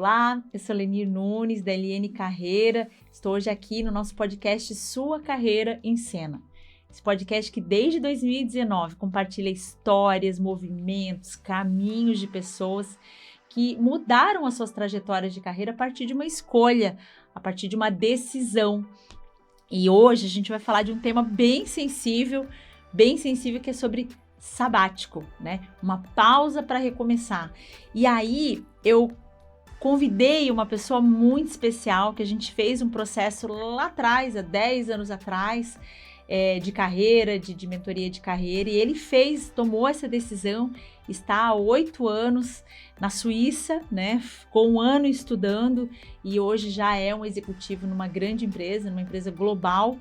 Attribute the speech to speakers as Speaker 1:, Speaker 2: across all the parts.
Speaker 1: Olá, eu sou Lenir Nunes, da LN Carreira. Estou hoje aqui no nosso podcast Sua Carreira em Cena. Esse podcast que desde 2019 compartilha histórias, movimentos, caminhos de pessoas que mudaram as suas trajetórias de carreira a partir de uma escolha, a partir de uma decisão. E hoje a gente vai falar de um tema bem sensível que é sobre sabático, né? Uma pausa para recomeçar. E aí eu convidei uma pessoa muito especial que a gente fez um processo lá atrás, há 10 anos atrás, de carreira, de mentoria de carreira, e ele tomou essa decisão, está há 8 anos na Suíça, né? Ficou um ano estudando e hoje já é um executivo numa grande empresa, numa empresa global.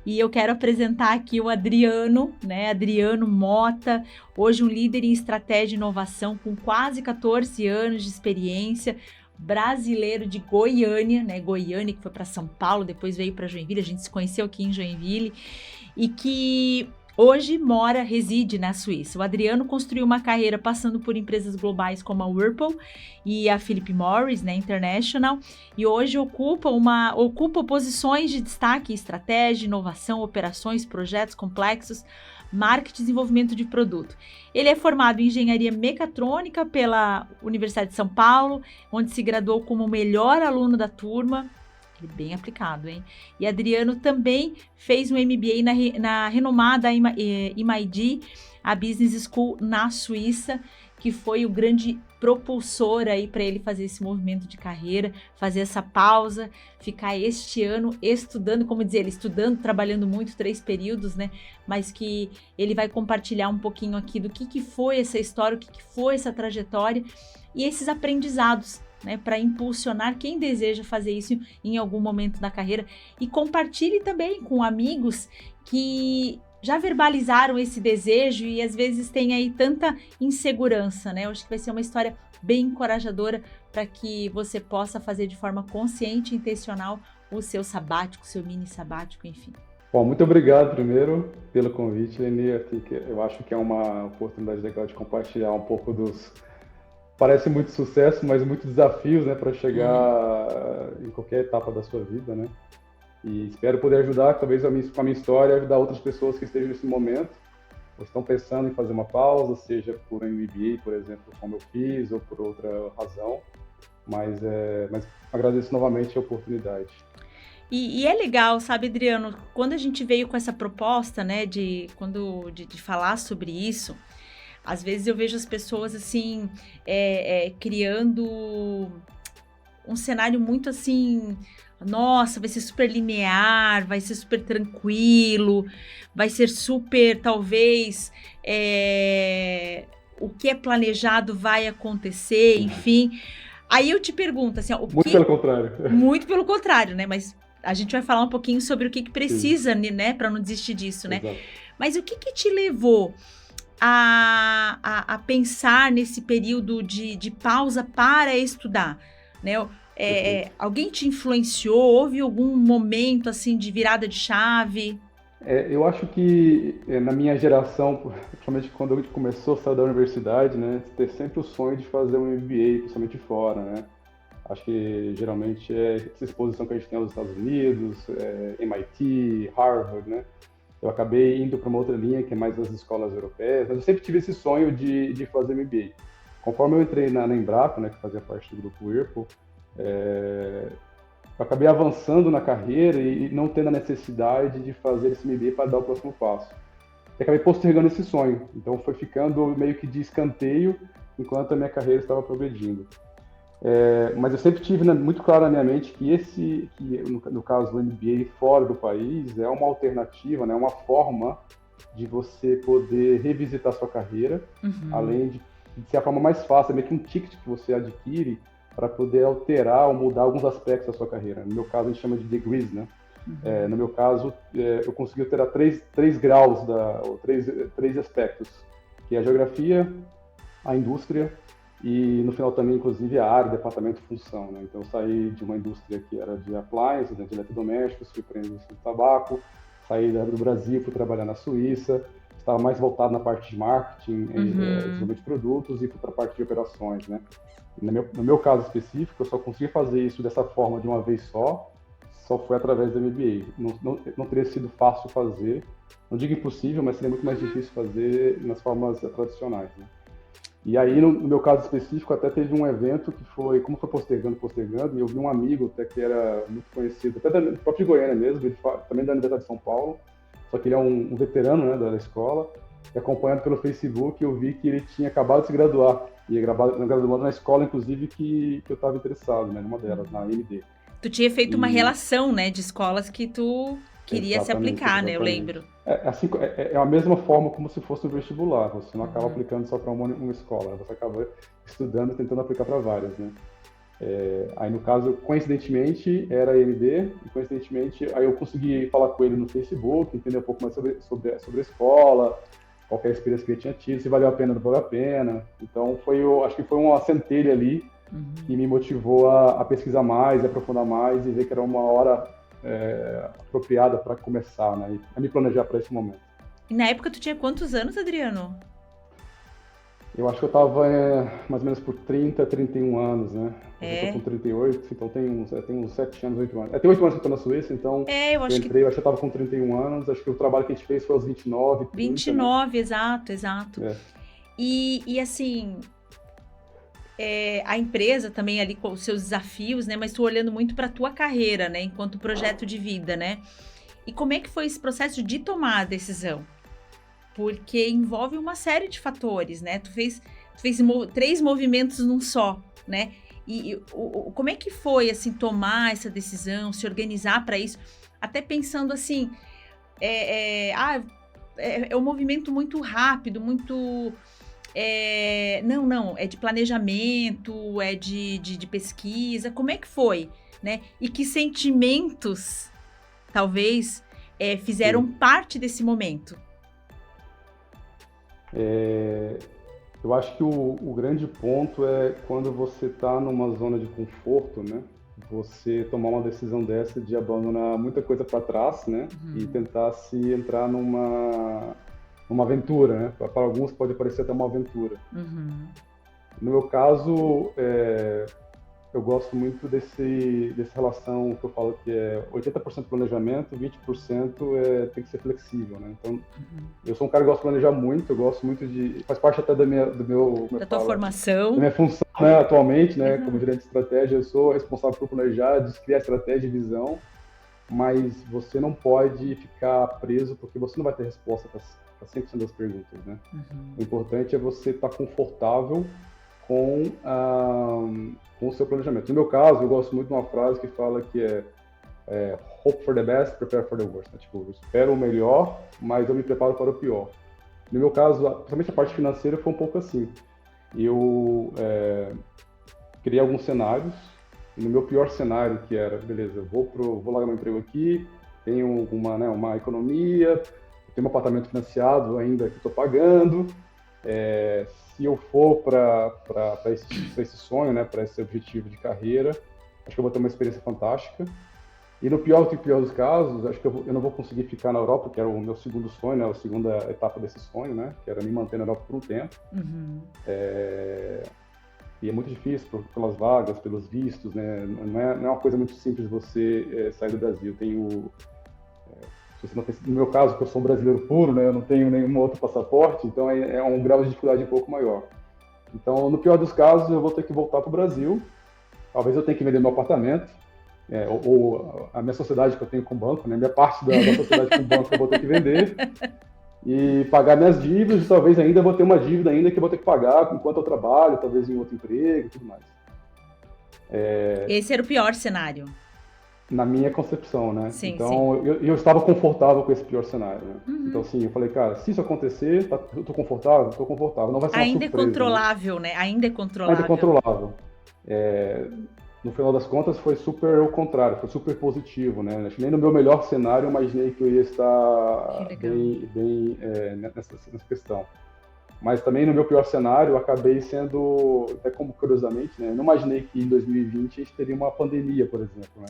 Speaker 1: E eu quero apresentar aqui o Adriano, né? Adriano Mota, hoje um líder em estratégia e inovação com quase 14 anos de experiência, brasileiro de Goiânia, né? Goiânia, que foi para São Paulo, depois veio para Joinville, a gente se conheceu aqui em Joinville, e que hoje reside na Suíça. O Adriano construiu uma carreira passando por empresas globais como a Whirlpool e a Philip Morris, né, International, e hoje ocupa posições de destaque em estratégia, inovação, operações, projetos complexos, marketing e desenvolvimento de produto. Ele é formado em engenharia mecatrônica pela Universidade de São Paulo, onde se graduou como o melhor aluno da turma. Bem aplicado, hein? E Adriano também fez um MBA na renomada MIT, a Business School na Suíça, que foi o grande propulsor aí para ele fazer esse movimento de carreira, fazer essa pausa, ficar este ano estudando, como dizer, ele estudando, trabalhando muito, 3 períodos, né? Mas que ele vai compartilhar um pouquinho aqui do que foi essa história, o que foi essa trajetória e esses aprendizados, né, para impulsionar quem deseja fazer isso em algum momento da carreira, e compartilhe também com amigos que já verbalizaram esse desejo e às vezes tem aí tanta insegurança, né? Eu acho que vai ser uma história bem encorajadora para que você possa fazer de forma consciente e intencional o seu sabático, seu mini sabático, enfim.
Speaker 2: Bom, muito obrigado primeiro pelo convite, Leni. Eu acho que é uma oportunidade legal de compartilhar um pouco parece muito sucesso, mas muitos desafios, né, para chegar em qualquer etapa da sua vida, né? E espero poder ajudar, talvez com a minha história, ajudar outras pessoas que estejam nesse momento, ou estão pensando em fazer uma pausa, seja por um MBA, por exemplo, como eu fiz, ou por outra razão. Mas agradeço novamente a oportunidade.
Speaker 1: E é legal, sabe, Adriano, quando a gente veio com essa proposta, né, de falar sobre isso. Às vezes eu vejo as pessoas, assim, criando um cenário muito, assim, nossa, vai ser super linear, vai ser super tranquilo, vai ser super, talvez, o que é planejado vai acontecer, enfim. Aí eu te pergunto, assim,
Speaker 2: pelo contrário.
Speaker 1: Muito pelo contrário, né? Mas a gente vai falar um pouquinho sobre o que precisa, né, para não desistir disso, né?
Speaker 2: Exato.
Speaker 1: Mas o que te levou a pensar nesse período de pausa para estudar, né? Alguém te influenciou? Houve algum momento assim de virada de chave?
Speaker 2: Eu acho que na minha geração, principalmente quando a gente começou a sair da universidade, né, ter sempre o sonho de fazer um MBA, principalmente fora, né? Acho que geralmente é essa exposição que a gente tem nos Estados Unidos, MIT, Harvard, né? Eu acabei indo para uma outra linha, que é mais das escolas europeias, mas eu sempre tive esse sonho de fazer MBA. Conforme eu entrei na Embrapa, né, que fazia parte do grupo Whirlpool, eu acabei avançando na carreira e não tendo a necessidade de fazer esse MBA para dar o próximo passo. E acabei postergando esse sonho, então foi ficando meio que de escanteio enquanto a minha carreira estava progredindo. Mas eu sempre tive muito claro na minha mente que no caso do MBA fora do país, é uma alternativa, né, uma forma de você poder revisitar sua carreira, além de ser a forma mais fácil, é meio que um ticket que você adquire para poder alterar ou mudar alguns aspectos da sua carreira. No meu caso, a gente chama de degrees, né? No meu caso, eu consegui alterar 3 graus, ou três aspectos, que é a geografia, a indústria e no final também, inclusive, a área, departamento e função, né? Então eu saí de uma indústria que era de appliances, né, de eletrodomésticos, fui para a indústria do tabaco, saí do Brasil, fui trabalhar na Suíça, estava mais voltado na parte de marketing, desenvolvimento de produtos e para a parte de operações, né? No meu caso específico, eu só consegui fazer isso dessa forma de uma vez só foi através do MBA. Não teria sido fácil fazer, não digo impossível, mas seria muito mais difícil fazer nas formas tradicionais, né? E aí, no meu caso específico, até teve um evento que foi, como foi postergando, e eu vi um amigo até que era muito conhecido, até do próprio Goiânia mesmo, ele também da Universidade de São Paulo, só que ele é um veterano, né, da escola, e acompanhando pelo Facebook, eu vi que ele tinha acabado de se graduar, e graduado na escola, inclusive, que eu estava interessado, né, numa delas, na AMD.
Speaker 1: Tu tinha feito uma relação, né, de escolas que tu queria se aplicar,
Speaker 2: exatamente.
Speaker 1: né, eu lembro.
Speaker 2: É a mesma forma como se fosse um vestibular, você não acaba aplicando só para uma escola, você acaba estudando e tentando aplicar para várias, né? Aí no caso, coincidentemente, era a AMD, e coincidentemente aí eu consegui falar com ele no Facebook, entender um pouco mais sobre a escola, qual que é a experiência que ele tinha tido, se valeu a pena ou não valeu a pena. Então acho que foi uma centelha ali que me motivou a pesquisar mais, a aprofundar mais e ver que era uma hora apropriada para começar, né? E a me planejar para esse momento.
Speaker 1: E na época tu tinha quantos anos, Adriano?
Speaker 2: Eu acho que eu estava mais ou menos por 30, 31 anos, né? Eu tô com 38, então tem uns 7 anos, 8 anos. Tem 8 anos que eu tô na Suíça, então
Speaker 1: eu acho
Speaker 2: eu entrei, acho que eu estava com 31 anos, acho que o trabalho que a gente fez foi aos 29, 30,
Speaker 1: 29, né? Exato. E assim, a empresa também ali com os seus desafios, né? Mas tu olhando muito para tua carreira, né? Enquanto projeto de vida, né? E como é que foi esse processo de tomar a decisão? Porque envolve uma série de fatores, né? Tu fez 3 movimentos num só, né? E como é que foi, assim, tomar essa decisão, se organizar para isso? Até pensando assim, é um movimento muito rápido, muito... Não, é de planejamento, é de pesquisa. Como é que foi, né? E que sentimentos, talvez, fizeram parte desse momento?
Speaker 2: Eu acho que o grande ponto é quando você está numa zona de conforto, né? Você tomar uma decisão dessa de abandonar muita coisa para trás, né? E tentar se entrar numa aventura, né? Para alguns pode parecer até uma aventura. No meu caso, eu gosto muito dessa relação que eu falo que é 80% planejamento, 20% tem que ser flexível, né? Então, eu sou um cara que gosta de planejar muito, eu gosto muito faz parte até da
Speaker 1: tua formação.
Speaker 2: Da minha função, né, atualmente, né, como gerente de estratégia, eu sou responsável por planejar, criar estratégia e visão, mas você não pode ficar preso porque você não vai ter resposta para 100% das perguntas, né? O importante é você estar confortável com o seu planejamento. No meu caso, eu gosto muito de uma frase que fala que hope for the best, prepare for the worst. Né? Tipo, eu espero o melhor, mas eu me preparo para o pior. No meu caso, principalmente a parte financeira, foi um pouco assim. Eu criei alguns cenários. No meu pior cenário, que era, beleza, vou largar meu emprego aqui, tenho uma economia, tenho um apartamento financiado ainda que estou pagando. Se eu for para esse sonho, né, para esse objetivo de carreira, acho que eu vou ter uma experiência fantástica. E no pior dos casos, acho que eu não vou conseguir ficar na Europa, que era o meu segundo sonho, né, a segunda etapa desse sonho, né, que era me manter na Europa por um tempo. E é muito difícil pelas vagas, pelos vistos, né, não é uma coisa muito simples você sair do Brasil. No meu caso, que eu sou um brasileiro puro, né, eu não tenho nenhum outro passaporte, então é um grau de dificuldade um pouco maior. Então, no pior dos casos, eu vou ter que voltar para o Brasil, talvez eu tenha que vender meu apartamento, ou a minha sociedade que eu tenho com o banco, né, minha parte da sociedade com o banco eu vou ter que vender, e pagar minhas dívidas, e talvez ainda vou ter uma dívida ainda que eu vou ter que pagar enquanto eu trabalho, talvez em outro emprego e tudo mais.
Speaker 1: Esse era o pior cenário.
Speaker 2: Na minha concepção, né?
Speaker 1: Sim,
Speaker 2: então, sim. Eu estava confortável com esse pior cenário, né? Então, assim, eu falei, cara, se isso acontecer, eu tô confortável? Tô confortável. Não vai ser uma surpresa.
Speaker 1: Ainda é controlável, né? Ainda é controlável.
Speaker 2: Ainda é controlável. No final das contas, foi super o contrário, foi super positivo, né? Acho que nem no meu melhor cenário eu imaginei que eu ia estar bem nessa questão. Mas também no meu pior cenário, eu acabei sendo, até como curiosamente, né? Eu não imaginei que em 2020 a gente teria uma pandemia, por exemplo, né?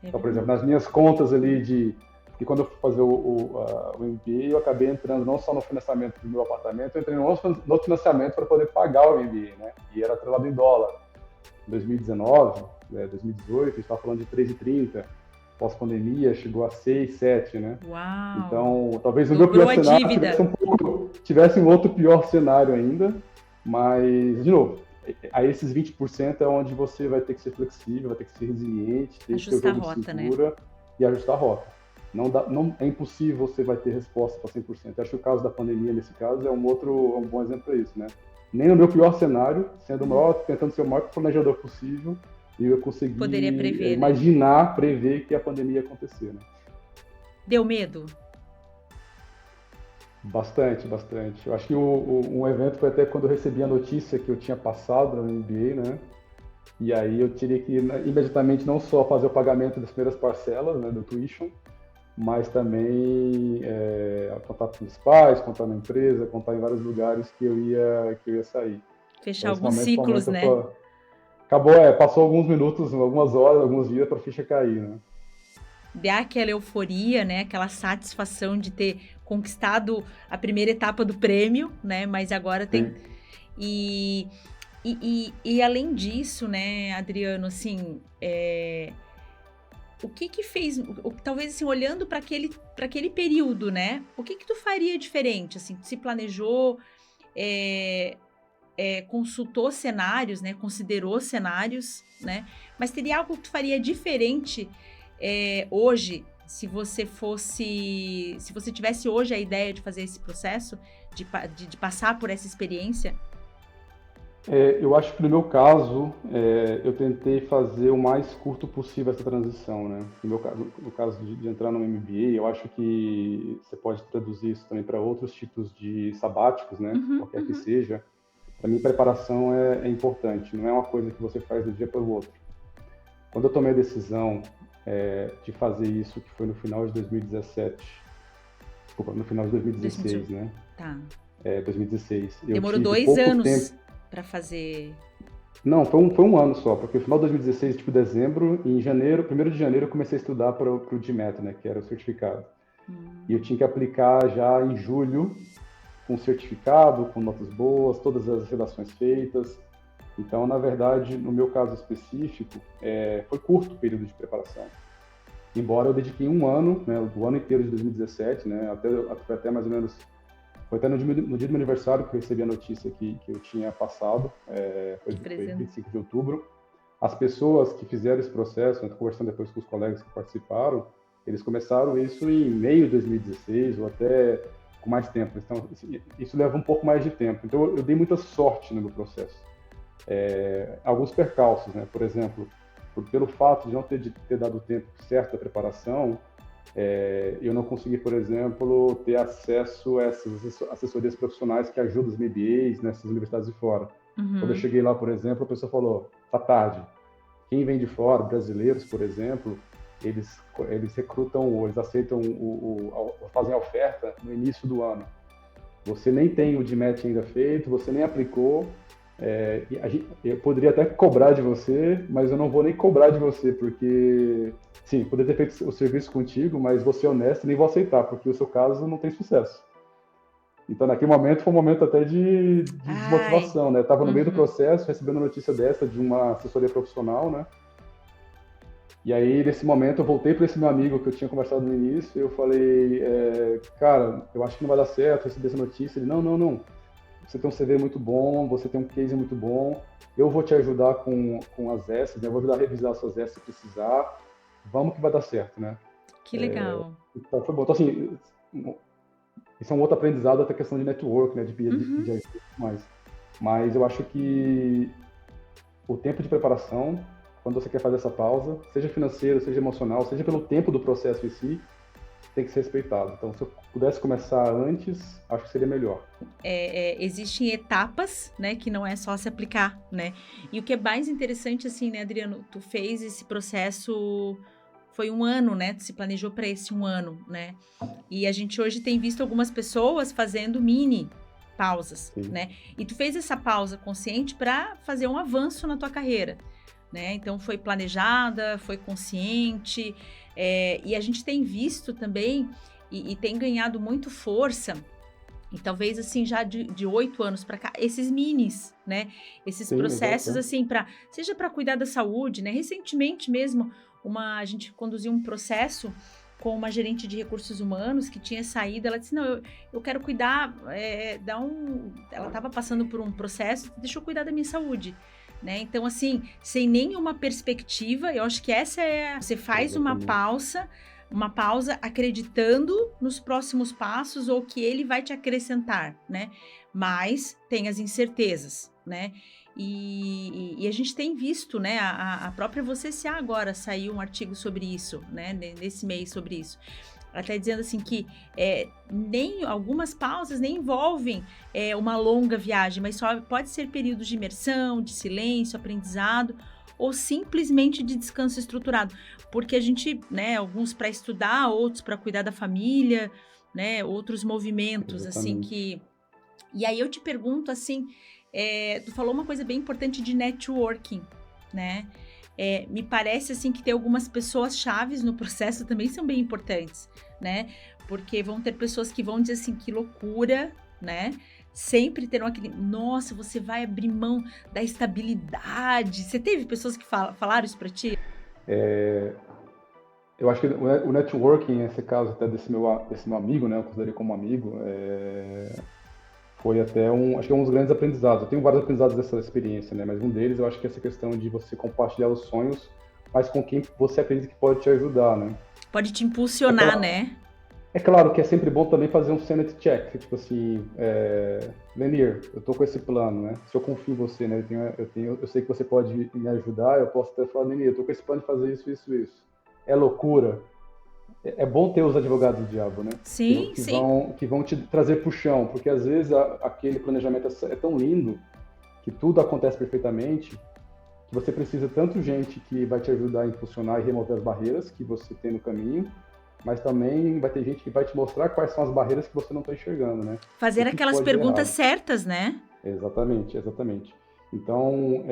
Speaker 2: Então, por exemplo, nas minhas contas ali de E quando eu fui fazer o MBA, eu acabei entrando não só no financiamento do meu apartamento, eu entrei no financiamento para poder pagar o MBA, né? E era atrelado em dólar. Em 2019, 2018, a gente estava falando de 3,30. Pós-pandemia, chegou a 6, 7, né?
Speaker 1: Uau!
Speaker 2: Então, talvez o meu
Speaker 1: Dobrou
Speaker 2: pior
Speaker 1: a
Speaker 2: cenário
Speaker 1: dívida.
Speaker 2: tivesse um outro pior cenário ainda, mas, de novo, aí esses 20% é onde você vai ter que ser flexível, vai ter que ser resiliente, ter que ter o
Speaker 1: Ajustar a
Speaker 2: jogo de
Speaker 1: rota, né?
Speaker 2: cintura e ajustar a rota. Não é impossível você vai ter resposta para 100%. Acho que o caso da pandemia, nesse caso, é um bom exemplo para isso, né? Nem no meu pior cenário, sendo o maior, tentando ser o maior planejador possível, e eu consegui
Speaker 1: Poderia prever,
Speaker 2: imaginar, prever que a pandemia ia acontecer, né?
Speaker 1: Deu medo?
Speaker 2: Bastante. Eu acho que um evento foi até quando eu recebi a notícia que eu tinha passado no MBA, né? E aí eu teria que imediatamente não só fazer o pagamento das primeiras parcelas, né, do tuition, mas também contar com os pais, contar na empresa, contar em vários lugares que eu ia sair.
Speaker 1: Fechar alguns ciclos, né?
Speaker 2: Acabou, passou alguns minutos, algumas horas, alguns dias para a ficha cair, né?
Speaker 1: Dá aquela euforia, né? Aquela satisfação de ter conquistado a primeira etapa do prêmio, né? Mas agora tem... E além disso, né, Adriano, assim, o que fez... Talvez, assim, olhando para aquele período, né? O que tu faria diferente, assim? Tu se planejou... consultou cenários, né? Considerou cenários, né? Mas teria algo que tu faria diferente hoje, se você tivesse hoje a ideia de fazer esse processo, de passar por essa experiência?
Speaker 2: Eu acho que no meu caso, eu tentei fazer o mais curto possível essa transição, né? No caso de entrar no MBA, eu acho que você pode traduzir isso também para outros tipos de sabáticos, né? Qualquer que seja. Para mim, preparação é importante, não é uma coisa que você faz do dia para o outro. Quando eu tomei a decisão de fazer isso, que foi no final de 2017, desculpa, no final de 2016, né?
Speaker 1: Tá.
Speaker 2: 2016.
Speaker 1: Demorou 2 anos para fazer...
Speaker 2: Não, foi um ano só, porque no final de 2016, tipo dezembro, e em janeiro, 1º de janeiro, eu comecei a estudar para o GMAT, né? Que era o certificado. E eu tinha que aplicar já em julho, com certificado, com notas boas, todas as redações feitas. Então, na verdade, no meu caso específico, foi curto o período de preparação. Embora eu dediquei um ano, né, o ano inteiro de 2017, né, até mais ou menos, foi até no dia do meu aniversário que eu recebi a notícia que eu tinha passado, foi 25 de outubro. As pessoas que fizeram esse processo, eu estou conversando depois com os colegas que participaram, eles começaram isso em meio de 2016 ou até com mais tempo. Então, isso leva um pouco mais de tempo. Então, eu dei muita sorte no meu processo. Alguns percalços, né? Por exemplo, pelo fato de não ter dado o tempo certo da preparação, eu não consegui, por exemplo, ter acesso a essas assessorias profissionais que ajudam os MBAs nessas universidades de fora. Quando eu cheguei lá, por exemplo, a pessoa falou, tá tarde. Quem vem de fora, brasileiros, por exemplo, eles recrutam, ou eles aceitam, fazem a oferta no início do ano. Você nem tem o GMAT ainda feito, você nem aplicou. Eu poderia até cobrar de você, mas eu não vou nem cobrar de você, porque, sim, poderia ter feito o serviço contigo, mas vou ser honesto e nem vou aceitar, porque o seu caso não tem sucesso. Então, naquele momento, foi um momento até de desmotivação, né? Eu estava no meio do processo, recebendo notícia dessa de uma assessoria profissional, né? E aí, nesse momento, eu voltei para esse meu amigo que eu tinha conversado no início, e eu falei, cara, eu acho que não vai dar certo receber essa notícia. Ele, não, você tem um CV muito bom, você tem um case muito bom, eu vou te ajudar com as essas, né? Eu vou ajudar a revisar as suas essas se precisar, vamos que vai dar certo, né?
Speaker 1: Que legal.
Speaker 2: Então, foi bom. Então, assim, isso é um outro aprendizado, até questão de network, né? De mais. Mas eu acho que o tempo de preparação, quando você quer fazer essa pausa, seja financeiro, seja emocional, seja pelo tempo do processo em si, tem que ser respeitado. Então, se eu pudesse começar antes, acho que seria melhor.
Speaker 1: Existem etapas, né, que não é só se aplicar, né? E o que é mais interessante, assim, né, Adriano, tu fez esse processo, foi 1 ano, né? Tu se planejou para esse 1 ano, né? E a gente hoje tem visto algumas pessoas fazendo mini pausas,
Speaker 2: Sim.
Speaker 1: né? E tu fez essa pausa consciente para fazer um avanço na tua carreira, né? Então, foi planejada, foi consciente. E a gente tem visto também e tem ganhado muito força, e talvez assim já de 8 anos para cá, esses minis, né? Esses
Speaker 2: Sim,
Speaker 1: processos
Speaker 2: exato.
Speaker 1: assim, seja para cuidar da saúde, né? Recentemente mesmo, a gente conduziu um processo com uma gerente de recursos humanos que tinha saído. Ela disse, não, eu quero cuidar, ela estava passando por um processo, deixa eu cuidar da minha saúde. Né? Então, assim, sem nenhuma perspectiva, eu acho que você faz uma pausa acreditando nos próximos passos ou que ele vai te acrescentar, né? Mas tem as incertezas, né? E a gente tem visto, né? A própria VocCA agora saiu um artigo sobre isso, né? Nesse mês sobre isso. Ela está dizendo assim que nem algumas pausas nem envolvem uma longa viagem, mas só pode ser períodos de imersão, de silêncio, aprendizado ou simplesmente de descanso estruturado, porque a gente, né, alguns para estudar, outros para cuidar da família, né, outros movimentos. Exatamente. Assim que... E aí eu te pergunto assim, tu falou uma coisa bem importante de networking, né? Me parece assim que tem algumas pessoas chaves no processo também são bem importantes, né? Porque vão ter pessoas que vão dizer assim, que loucura, né? Sempre terão aquele, nossa, você vai abrir mão da estabilidade. Você teve pessoas que falaram isso para ti?
Speaker 2: Eu acho que o networking, nesse caso até desse meu amigo, né? Eu considerei como amigo, foi até acho que é um dos grandes aprendizados. Eu tenho vários aprendizados dessa experiência, né? Mas um deles eu acho que é essa questão de você compartilhar os sonhos, mas com quem você acredita que pode te ajudar, né?
Speaker 1: Pode te impulsionar, né?
Speaker 2: É claro que é sempre bom também fazer um sanity check, tipo assim, Lenir, eu tô com esse plano, né? Se eu confio em você, né? Eu sei que você pode me ajudar, eu posso até falar, Lenir, eu tô com esse plano de fazer isso, isso, isso. É loucura? É bom ter os advogados do diabo, né?
Speaker 1: Sim,
Speaker 2: que vão te trazer pro chão, porque às vezes aquele planejamento é tão lindo, que tudo acontece perfeitamente, que você precisa tanto gente que vai te ajudar a impulsionar e remover as barreiras que você tem no caminho, mas também vai ter gente que vai te mostrar quais são as barreiras que você não está enxergando, né?
Speaker 1: Fazer aquelas perguntas certas, né?
Speaker 2: Exatamente. Então,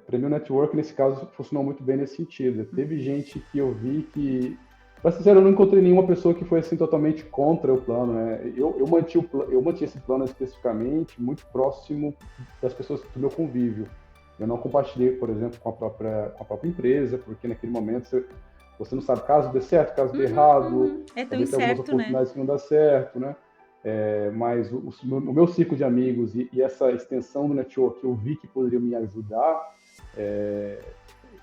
Speaker 2: para mim o network, nesse caso, funcionou muito bem nesse sentido. Teve gente que eu vi que, para ser sincero, eu não encontrei nenhuma pessoa que foi assim totalmente contra o plano, né? Eu mantive esse plano especificamente muito próximo das pessoas do meu convívio. Eu não compartilhei, por exemplo, com a própria empresa, porque naquele momento você não sabe, caso dê certo, caso dê errado,
Speaker 1: talvez
Speaker 2: tem algumas oportunidades, né, que não dá certo, né? Mas o meu ciclo de amigos e essa extensão do network que eu vi que poderia me ajudar,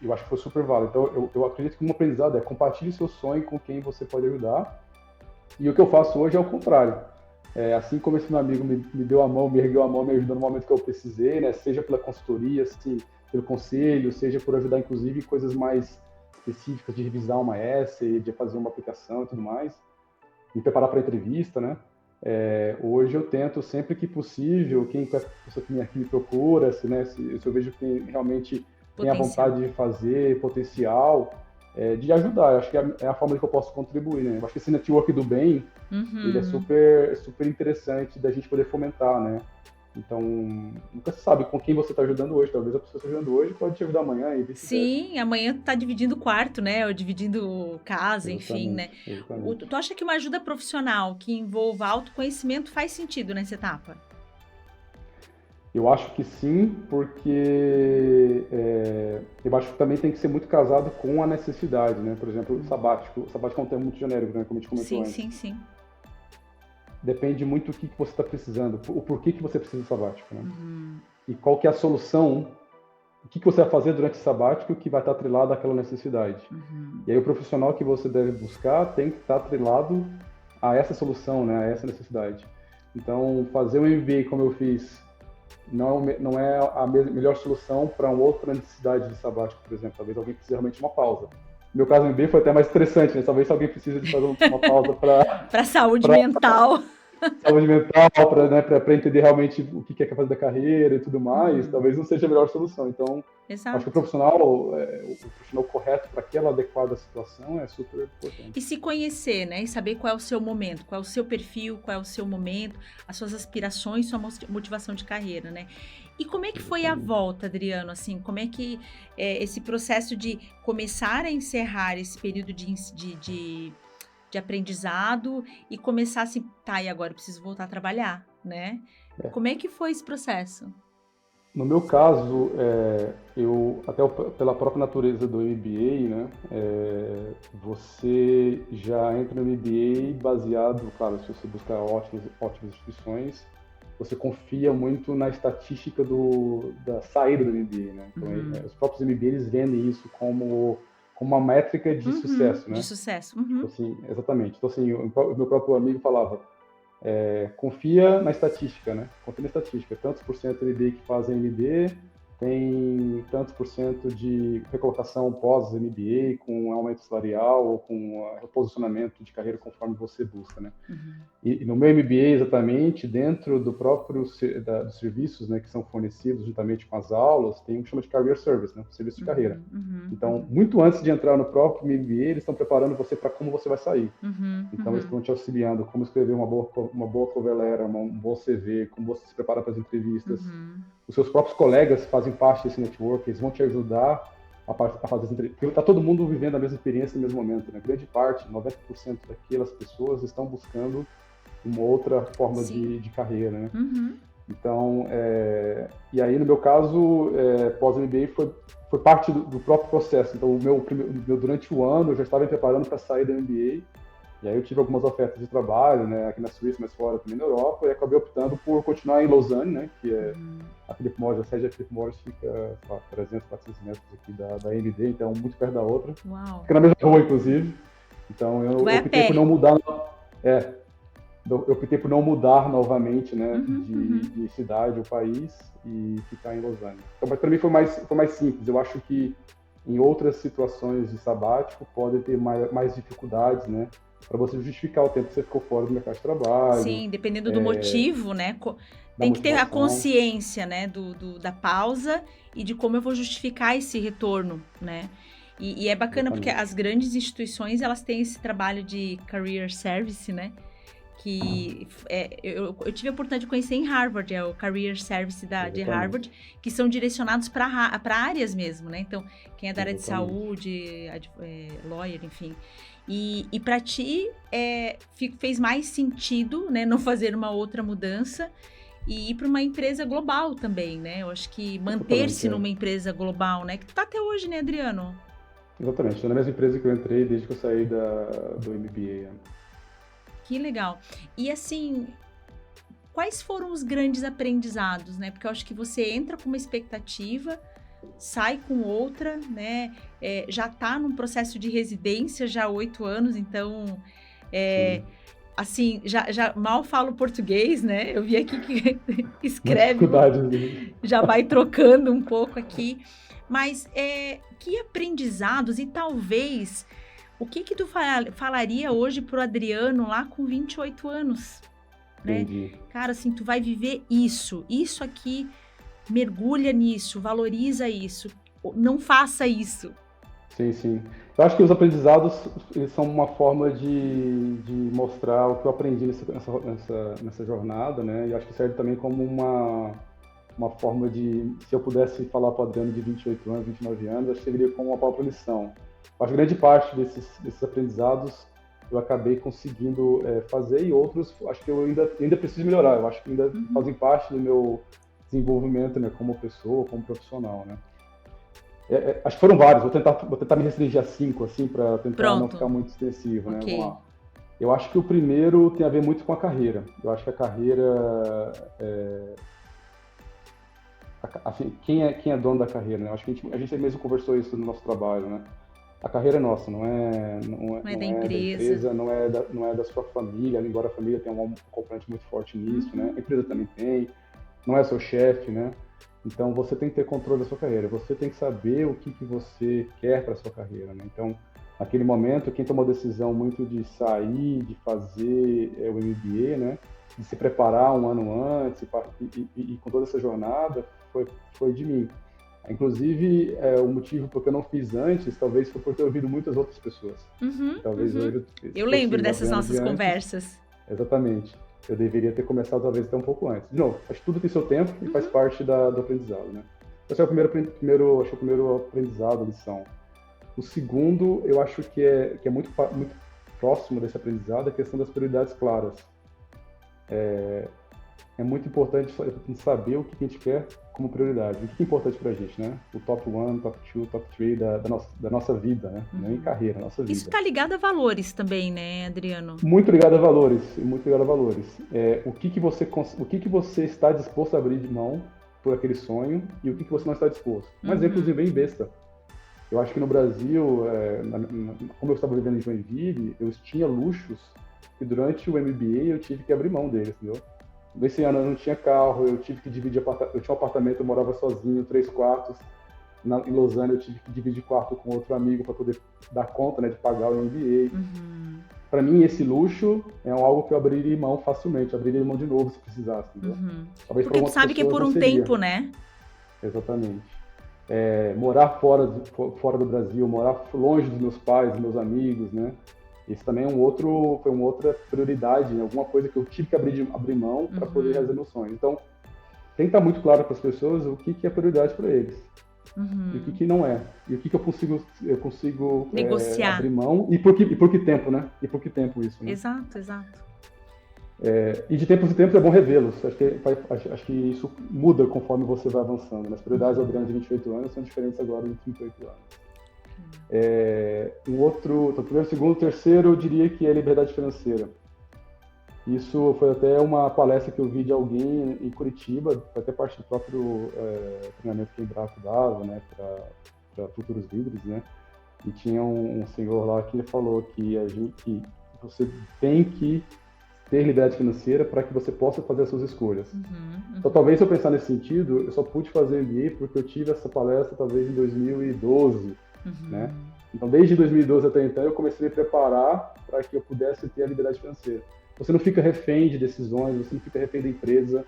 Speaker 2: eu acho que foi super válido. Então, eu acredito que um aprendizado é compartilhe seu sonho com quem você pode ajudar. E o que eu faço hoje é o contrário. Assim como esse meu amigo me deu a mão, me ergueu a mão, me ajudou no momento que eu precisei, né? Seja pela consultoria, assim, pelo conselho, seja por ajudar, inclusive, coisas mais específicas de revisar uma essay, de fazer uma aplicação e tudo mais, me preparar para a entrevista, né? Hoje eu tento, sempre que possível, quem me procura, se eu vejo que realmente tem a vontade de fazer, potencial, de ajudar. Eu acho que é a forma que eu posso contribuir, né? Eu acho que esse network do bem, ele é super interessante da gente poder fomentar, né? Então, nunca se sabe com quem você está ajudando hoje. Talvez a pessoa que está ajudando hoje pode te ajudar amanhã e vice-versa.
Speaker 1: Sim, amanhã tá dividindo quarto, né? Ou dividindo casa, enfim, né? Tu acha que uma ajuda profissional que envolva autoconhecimento faz sentido nessa etapa?
Speaker 2: Eu acho que sim, porque eu acho que também tem que ser muito casado com a necessidade, né? Por exemplo, o sabático. O sabático é um termo muito genérico, né? Como a gente comentou antes.
Speaker 1: Sim.
Speaker 2: Depende muito do que você está precisando, o porquê que você precisa do sabático, né? E qual que é a solução, o que você vai fazer durante o sabático que vai estar atrelado àquela necessidade. E aí o profissional que você deve buscar tem que estar atrelado a essa solução, né? A essa necessidade. Então, fazer um MBA como eu fiz não é a melhor solução para uma outra necessidade de sabático, por exemplo. Talvez alguém precise realmente de uma pausa. No meu caso, o MBA foi até mais estressante, né? Talvez se alguém precisa de fazer uma pausa para
Speaker 1: saúde mental.
Speaker 2: Saúde mental, para entender realmente o que quer fazer da carreira e tudo mais, talvez não seja a melhor solução. Então,
Speaker 1: Exato.
Speaker 2: Acho que o profissional correto para aquela adequada situação é super importante.
Speaker 1: E se conhecer, né? E saber qual é o seu momento, qual é o seu perfil, qual é o seu momento, as suas aspirações, sua motivação de carreira, né? E como é que foi a volta, Adriano? Assim, como é que esse processo de começar a encerrar esse período de aprendizado e começar assim, tá, e agora eu preciso voltar a trabalhar, né? Como é que foi esse processo?
Speaker 2: No meu caso, eu até pela própria natureza do MBA, né, você já entra no MBA baseado, claro, se você buscar ótimas instituições, você confia muito na estatística da saída do MBA, né? Então, os próprios MBA eles vendem isso como uma métrica de sucesso, né?
Speaker 1: De sucesso.
Speaker 2: Tipo assim, exatamente. Então, assim, o meu próprio amigo falava, confia na estatística, né? Confia na estatística. Tantos por cento do MBA que fazem MBA tem tantos por cento de recolocação pós-MBA com aumento salarial ou com reposicionamento de carreira conforme você busca, né? E no meu MBA, exatamente, dentro do próprio dos serviços, né, que são fornecidos juntamente com as aulas, tem o que chama de Career Service, né? Serviço de carreira. Então, muito antes de entrar no próprio MBA, eles estão preparando você para como você vai sair. Então, eles estão te auxiliando como escrever uma boa cover letter, um bom CV, como você se prepara para as entrevistas. Os seus próprios colegas fazem parte desse network, eles vão te ajudar a fazer as entrevistas. Porque está todo mundo vivendo a mesma experiência no mesmo momento, né? Grande parte, 90% daquelas pessoas estão buscando uma outra forma de carreira, né? Então, e aí no meu caso, pós-MBA foi parte do próprio processo. Então, durante o ano, eu já estava me preparando para sair da MBA, e aí eu tive algumas ofertas de trabalho, né, aqui na Suíça, mas fora também na Europa, e acabei optando por continuar em Lausanne, né, que é a Philip Morris, a sede da Philip Morris fica a 300, 400 metros aqui da AMD, então muito perto da outra.
Speaker 1: Uau.
Speaker 2: Fica na mesma rua, inclusive. Então eu optei por não mudar. Eu optei por não mudar novamente, né, de cidade ou país e ficar em Lausanne. Então, mas para mim foi mais simples. Eu acho que em outras situações de sabático podem ter mais dificuldades, né, para você justificar o tempo que você ficou fora do mercado de trabalho.
Speaker 1: Sim, dependendo do motivo, né? Tem que ter a consciência, né, da pausa e de como eu vou justificar esse retorno, né? E é bacana porque as grandes instituições, elas têm esse trabalho de career service, né? Que eu tive a oportunidade de conhecer em Harvard, é o Career Service de Harvard, que são direcionados para áreas mesmo, né? Então, quem é da área de saúde, lawyer, enfim. E para ti, fez mais sentido, né, não fazer uma outra mudança e ir para uma empresa global também, né? Eu acho que manter-se numa empresa global, né? Que tu tá até hoje, né, Adriano?
Speaker 2: Exatamente, estou na mesma empresa que eu entrei desde que eu saí do MBA.
Speaker 1: Que legal. E assim, quais foram os grandes aprendizados, né? Porque eu acho que você entra com uma expectativa, sai com outra, né? Já está num processo de residência já há 8 anos, então, assim, já mal falo português, né? Eu vi aqui que escreve, já vai trocando um pouco aqui. Mas que aprendizados e talvez... O que tu falaria hoje pro Adriano lá com 28 anos? Né?
Speaker 2: Entendi.
Speaker 1: Cara, assim, tu vai viver isso aqui, mergulha nisso, valoriza isso, não faça isso.
Speaker 2: Sim, sim. Eu acho que os aprendizados eles são uma forma de mostrar o que eu aprendi nessa jornada, né? E acho que serve também como uma forma de, se eu pudesse falar para o Adriano de 28 anos, 29 anos, acho que seria como uma própria lição. Acho que grande parte desses aprendizados eu acabei conseguindo fazer e outros acho que eu ainda preciso melhorar. Eu acho que ainda fazem parte do meu desenvolvimento, né, como pessoa, como profissional, né. Acho que foram vários. Vou tentar me restringir a 5 assim para tentar não ficar muito extensivo, né.
Speaker 1: Okay.
Speaker 2: Vamos lá. Eu acho que o primeiro tem a ver muito com a carreira. Eu acho que a carreira assim, quem é dono da carreira, né? Eu acho que a gente mesmo conversou isso no nosso trabalho, né? A carreira é nossa, não é
Speaker 1: da empresa,
Speaker 2: não é da sua família, embora a família tenha um componente muito forte nisso, né? A empresa também tem, não é seu chefe, né? Então você tem que ter controle da sua carreira, você tem que saber o que você quer para sua carreira, né? Então, naquele momento, quem tomou a decisão muito de sair, de fazer o MBA, né? De se preparar um ano antes e com toda essa jornada, foi de mim. Inclusive, o motivo porque eu não fiz antes, talvez foi por ter ouvido muitas outras pessoas. Talvez hoje
Speaker 1: eu lembro dessas nossas conversas.
Speaker 2: Exatamente. eu deveria ter começado talvez até um pouco antes. De novo, acho que tudo tem seu tempo e faz parte do aprendizado, né? Esse é o acho que o primeiro aprendizado, lição. O segundo, eu acho que é muito próximo desse aprendizado, a questão das prioridades claras. É muito importante saber o que a gente quer como prioridade, o que é importante pra gente, né? O top 1, top 2, top 3 da nossa vida, né? Não em carreira, nossa vida.
Speaker 1: Isso está ligado a valores também, né, Adriano?
Speaker 2: Muito ligado a valores, muito ligado a valores. O que você está disposto a abrir de mão por aquele sonho e o que você não está disposto. Um exemplozinho bem besta. Eu acho que no Brasil, como eu estava vivendo em Joinville, eu tinha luxos que durante o MBA eu tive que abrir mão deles, entendeu? Nesse ano eu não tinha carro, eu tive que dividir eu tinha um apartamento, eu morava sozinho, 3 quartos. Em Lausanne eu tive que dividir quarto com outro amigo para poder dar conta, né, de pagar o MBA. Para mim, esse luxo é algo que eu abriria mão facilmente, eu abriria mão de novo se precisasse, entendeu?
Speaker 1: Porque tu sabe que é por um tempo, né?
Speaker 2: Exatamente. Morar fora do Brasil, morar longe dos meus pais, dos meus amigos, né? Isso também foi uma outra prioridade, né? Alguma coisa que eu tive que abrir mão para poder realizar meu sonho. Então, tem que estar muito claro para as pessoas o que é prioridade para eles. E o que não é. E o que eu consigo
Speaker 1: negociar.
Speaker 2: Abrir mão e por que tempo, né? E por que tempo isso, né?
Speaker 1: Exato.
Speaker 2: E de tempos em tempos é bom revê-los. Acho que isso muda conforme você vai avançando. As prioridades do Adriano de 28 anos são diferentes agora de 38 anos. Primeiro, segundo, terceiro, eu diria que é liberdade financeira. Isso foi até uma palestra que eu vi de alguém em Curitiba, foi até parte do próprio treinamento que o Embraco dava, né, para futuros líderes, né? E tinha um senhor lá que ele falou que você tem que ter liberdade financeira para que você possa fazer as suas escolhas. Então, talvez se eu pensar nesse sentido, eu só pude fazer MBA porque eu tive essa palestra talvez em 2012, né? Então, desde 2012 até então, eu comecei a me preparar para que eu pudesse ter a liberdade financeira. Você não fica refém de decisões, você não fica refém da empresa,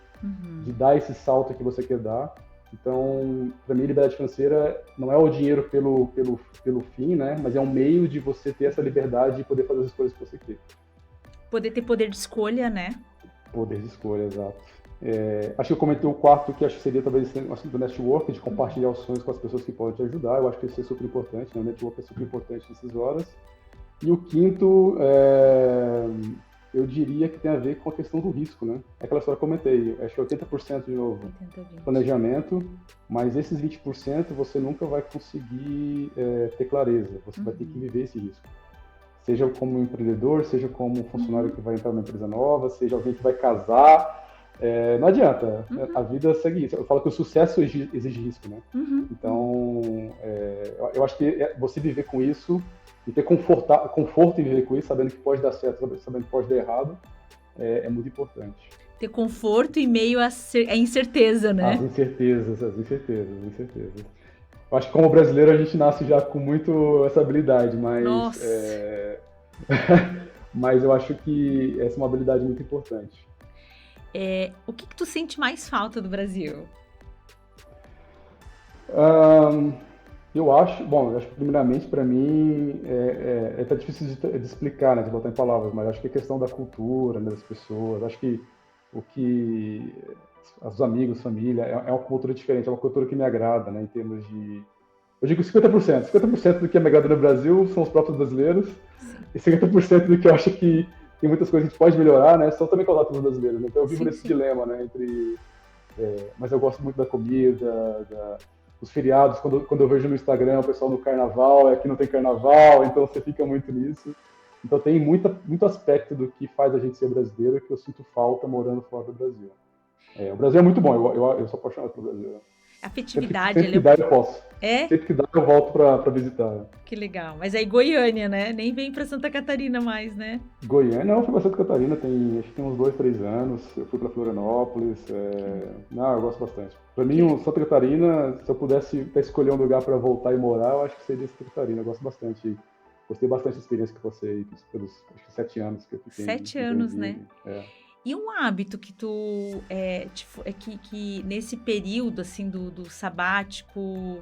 Speaker 2: de dar esse salto que você quer dar. Então, para mim, liberdade financeira não é o dinheiro pelo fim, né? Mas é um meio de você ter essa liberdade de poder fazer as escolhas que você quer.
Speaker 1: Poder ter poder de escolha, né?
Speaker 2: Poder de escolha, exato. Acho que eu comentei o quarto, que acho que seria talvez o assunto do network, de compartilhar os sonhos com as pessoas que podem te ajudar. Eu acho que isso é super importante, né? O network é super importante nessas horas. E o quinto, eu diria que tem a ver com a questão do risco, né? É aquela história que eu comentei, acho que 80% de novo planejamento, mas esses 20% você nunca vai conseguir ter clareza, você vai ter que viver esse risco. Seja como empreendedor, seja como funcionário que vai entrar numa empresa nova, seja alguém que vai casar, não adianta, a vida segue isso. Eu falo que o sucesso exige risco, né? Então, eu acho que você viver com isso e ter conforto em viver com isso, sabendo que pode dar certo, sabendo que pode dar errado, é muito importante.
Speaker 1: Ter conforto em meio à incerteza, né?
Speaker 2: As incertezas. Eu acho que como brasileiro a gente nasce já com muito essa habilidade, mas mas eu acho que essa é uma habilidade muito importante.
Speaker 1: O que tu sente mais falta do Brasil?
Speaker 2: Eu acho que primeiramente para mim tá difícil de explicar, né, de botar em palavras, mas acho que a questão da cultura, né, das pessoas, acho que os amigos, família, é uma cultura diferente, é uma cultura que me agrada, né, em termos de... Eu digo 50% do que me agrada no Brasil são os próprios brasileiros, e 50% do que eu acho que tem muitas coisas que a gente pode melhorar, né, são também causadas pelos brasileiros, né? Então eu vivo nesse dilema, né, mas eu gosto muito da comida, os feriados, quando eu vejo no Instagram o pessoal no carnaval, aqui não tem carnaval, então você fica muito nisso. Então tem muito aspecto do que faz a gente ser brasileiro que eu sinto falta morando fora do Brasil. O Brasil é muito bom, eu sou apaixonado pelo Brasil.
Speaker 1: Afetividade.
Speaker 2: Sempre que dá eu posso. Sempre que dá eu volto pra visitar.
Speaker 1: Que legal. Mas aí Goiânia, né? Nem vem pra Santa Catarina mais, né?
Speaker 2: Goiânia, não, eu fui pra Santa Catarina acho que tem uns 2, 3 anos. Eu fui pra Florianópolis. Eu gosto bastante. Pra mim, Santa Catarina, se eu pudesse até escolher um lugar pra voltar e morar, eu acho que seria Santa Catarina. Eu gosto bastante. Gostei bastante da experiência que eu passei pelos acho que 7 anos que eu fiquei.
Speaker 1: 7 anos, né? E um hábito que tu, que nesse período, assim, do sabático,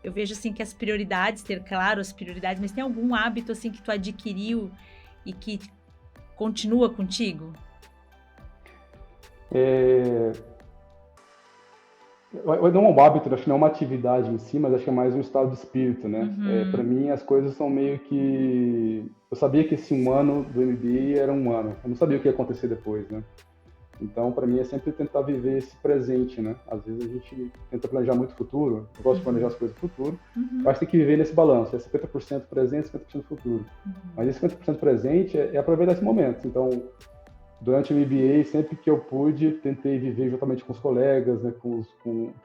Speaker 1: eu vejo, assim, que as prioridades, ter claro as prioridades, mas tem algum hábito, assim, que tu adquiriu e que continua contigo?
Speaker 2: Não é um hábito, acho que não é uma atividade em si, mas acho que é mais um estado de espírito, né? Para mim, as coisas são meio que... Eu sabia que esse 1 ano do MBA era 1 ano. Eu não sabia o que ia acontecer depois, né? Então, para mim, é sempre tentar viver esse presente, né? Às vezes a gente tenta planejar muito o futuro. Eu gosto de planejar as coisas do futuro. Eu acho que tem que viver nesse balanço. É 50% presente, 50% futuro. Mas esse 50% presente é aproveitar esse momento. Então, durante o MBA, sempre que eu pude, tentei viver juntamente com os colegas, né?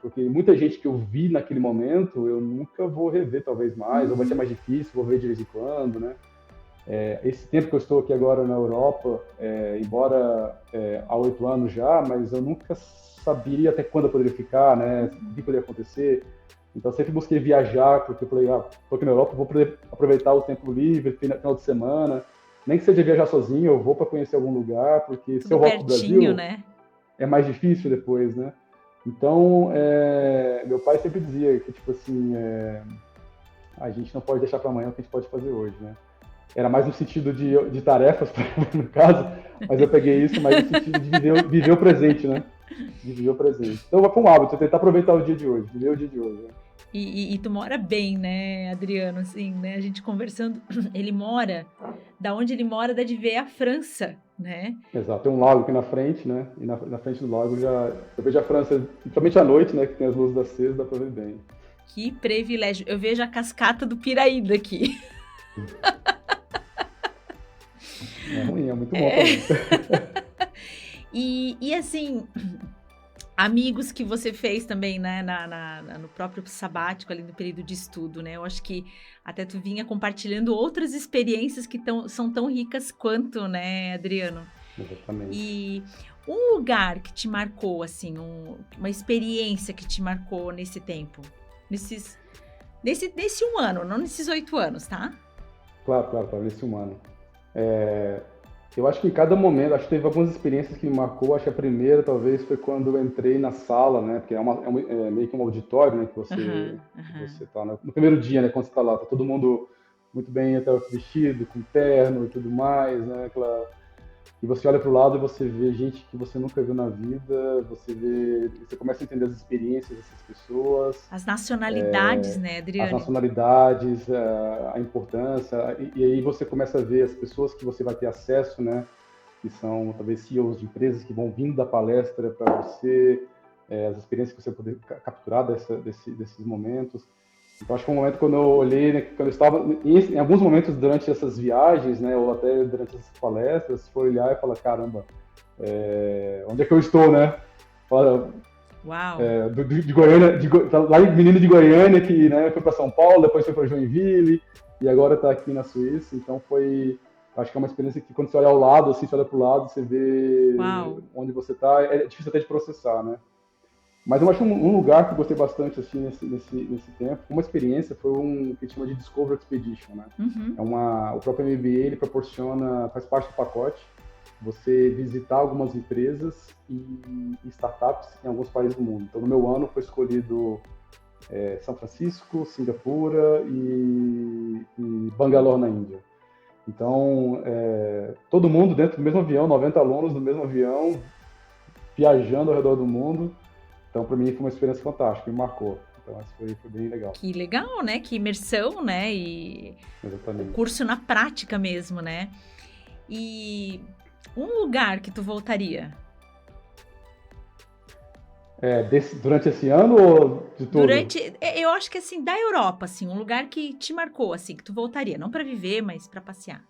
Speaker 2: Porque muita gente que eu vi naquele momento, eu nunca vou rever, talvez mais, ou vai ser mais difícil, vou ver de vez em quando, né? Esse tempo que eu estou aqui agora na Europa, embora há 8 anos já, mas eu nunca sabia até quando eu poderia ficar, né? O que poderia acontecer. Então, sempre busquei viajar, porque eu falei, estou aqui na Europa, vou poder aproveitar o tempo livre, final de semana. Nem que seja viajar sozinho, eu vou para conhecer algum lugar, porque
Speaker 1: Tudo
Speaker 2: se eu volto para o Brasil,
Speaker 1: né?
Speaker 2: é mais difícil depois, né? Então, meu pai sempre dizia que, tipo assim, a gente não pode deixar para amanhã o que a gente pode fazer hoje, né? Era mais no sentido de tarefas, no caso, mas eu peguei isso mais no sentido de viver o presente, né? De viver o presente. Então, foi um hábito, tentar aproveitar o dia de hoje, viver o dia de hoje. Né?
Speaker 1: E tu mora bem, né, Adriano? Assim, né? A gente conversando, da onde ele mora, dá de ver a França, né?
Speaker 2: Exato, tem um lago aqui na frente, né? E na frente do lago eu vejo a França, principalmente à noite, né? Que tem as luzes da acesas, dá pra ver bem.
Speaker 1: Que privilégio. Eu vejo a cascata do Piraí daqui.
Speaker 2: É ruim, é muito bom também.
Speaker 1: E assim, amigos que você fez também, né, no próprio sabático, ali no período de estudo, né? Eu acho que até tu vinha compartilhando outras experiências que são tão ricas quanto, né, Adriano?
Speaker 2: Exatamente.
Speaker 1: E um lugar que te marcou, assim, uma experiência que te marcou nesse tempo? Nesse 1 ano, não nesses 8 anos, tá?
Speaker 2: Claro, nesse 1 ano. Eu acho que em cada momento, acho que teve algumas experiências que me marcou. Acho que a primeira, talvez, foi quando eu entrei na sala, né? Porque é meio que um auditório, né? Que você tá no primeiro dia, né? Quando você tá lá, tá todo mundo muito bem até vestido, com terno e tudo mais, né? E você olha para o lado e você vê gente que você nunca viu na vida, você começa a entender as experiências dessas pessoas.
Speaker 1: As nacionalidades, né, Adriano?
Speaker 2: As nacionalidades, a importância, e aí você começa a ver as pessoas que você vai ter acesso, né? Que são talvez CEOs de empresas que vão vindo da palestra para você, as experiências que você poder capturar desses momentos. Então, acho que foi um momento quando eu olhei, né, quando eu estava, em alguns momentos durante essas viagens, né, ou até durante essas palestras, foi olhar e falar, caramba, onde é que eu estou, né?
Speaker 1: Uau!
Speaker 2: De Goiânia, lá em menino de Goiânia, que né, foi para São Paulo, depois foi para Joinville, e agora está aqui na Suíça. Então, acho que é uma experiência que quando você olha ao lado, assim, você olha para o lado, você vê onde você está, é difícil até de processar, né? Mas eu acho um lugar que eu gostei bastante assim, nesse tempo, uma experiência, foi que chama de Discover Expedition, né? O próprio MBA, ele proporciona, faz parte do pacote, você visitar algumas empresas e startups em alguns países do mundo. Então, no meu ano foi escolhido São Francisco, Singapura e Bangalore, na Índia. Então, todo mundo dentro do mesmo avião, 90 alunos no mesmo avião, viajando ao redor do mundo. Então, para mim, foi uma experiência fantástica, me marcou. Então, isso foi bem legal.
Speaker 1: Que legal, né? Que imersão, né? E
Speaker 2: exatamente.
Speaker 1: O curso na prática mesmo, né? E um lugar que tu voltaria?
Speaker 2: Durante esse ano ou de todo?
Speaker 1: Eu acho que assim, da Europa, assim, um lugar que te marcou, assim, que tu voltaria. Não para viver, mas para passear.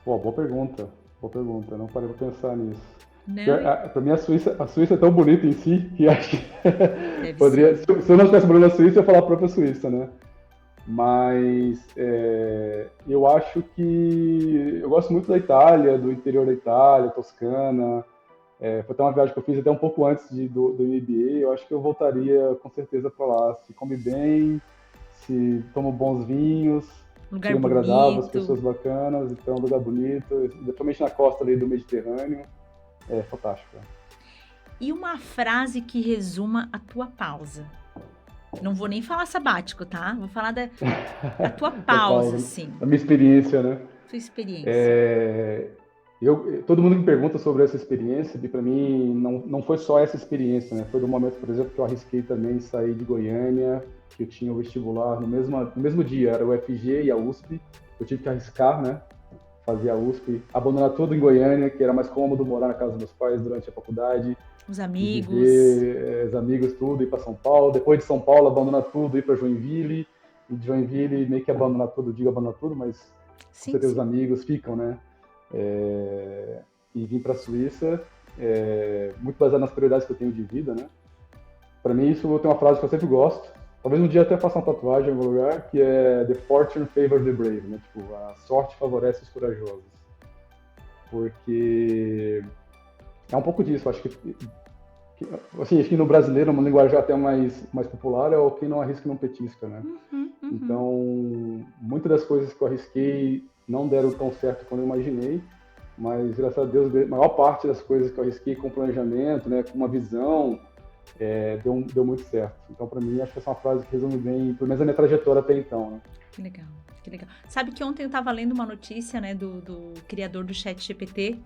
Speaker 2: Boa pergunta. Não parei para pensar nisso. Para mim, a Suíça é tão bonita em si que acho que poderia. Se eu não estivesse morando na Suíça, eu ia falar a própria Suíça, né? Mas eu acho que eu gosto muito da Itália, do interior da Itália, Toscana. Foi até uma viagem que eu fiz até um pouco antes do MBA. Eu acho que eu voltaria com certeza para lá. Se come bem, se toma bons vinhos, clima agradável, as pessoas bacanas, então um lugar bonito, principalmente na costa ali do Mediterrâneo. É fantástico.
Speaker 1: E uma frase que resuma a tua pausa? Não vou nem falar sabático, tá? Vou falar da tua
Speaker 2: Da
Speaker 1: pausa,
Speaker 2: pausa,
Speaker 1: assim.
Speaker 2: da minha experiência, né?
Speaker 1: Tua experiência.
Speaker 2: Todo mundo me pergunta sobre essa experiência, e para mim não foi só essa experiência, né? Foi do momento, por exemplo, que eu arrisquei também sair de Goiânia, que eu tinha o vestibular no mesmo dia, era o UFG e a USP, eu tive que arriscar, né? Fazer a USP, abandonar tudo em Goiânia, que era mais cômodo morar na casa dos meus pais durante a faculdade,
Speaker 1: Os
Speaker 2: e
Speaker 1: amigos.
Speaker 2: viver os amigos, tudo, ir para São Paulo. Depois de São Paulo, abandonar tudo, ir para Joinville. E de Joinville, meio que abandonar tudo, digo abandonar tudo, mas com
Speaker 1: Sim,
Speaker 2: certeza os
Speaker 1: sim.
Speaker 2: amigos ficam, né? E vim para a Suíça, muito baseado nas prioridades que eu tenho de vida, né? Para mim, isso tem uma frase que eu sempre gosto. Talvez um dia até faça uma tatuagem em algum lugar, que é The fortune favors the brave, né? Tipo, a sorte favorece os corajosos. Porque é um pouco disso, acho que assim, acho que no brasileiro, uma linguagem até mais popular é o quem não arrisca não petisca, né?
Speaker 1: Uhum.
Speaker 2: Então, muitas das coisas que eu arrisquei não deram tão certo quanto eu imaginei, mas graças a Deus, a maior parte das coisas que eu arrisquei com planejamento, né, com uma visão, deu muito certo. Então, para mim, acho que essa é uma frase que resume bem, pelo menos a minha trajetória até então, né?
Speaker 1: Que legal, que legal. Sabe que ontem eu estava lendo uma notícia, né, do criador do ChatGPT.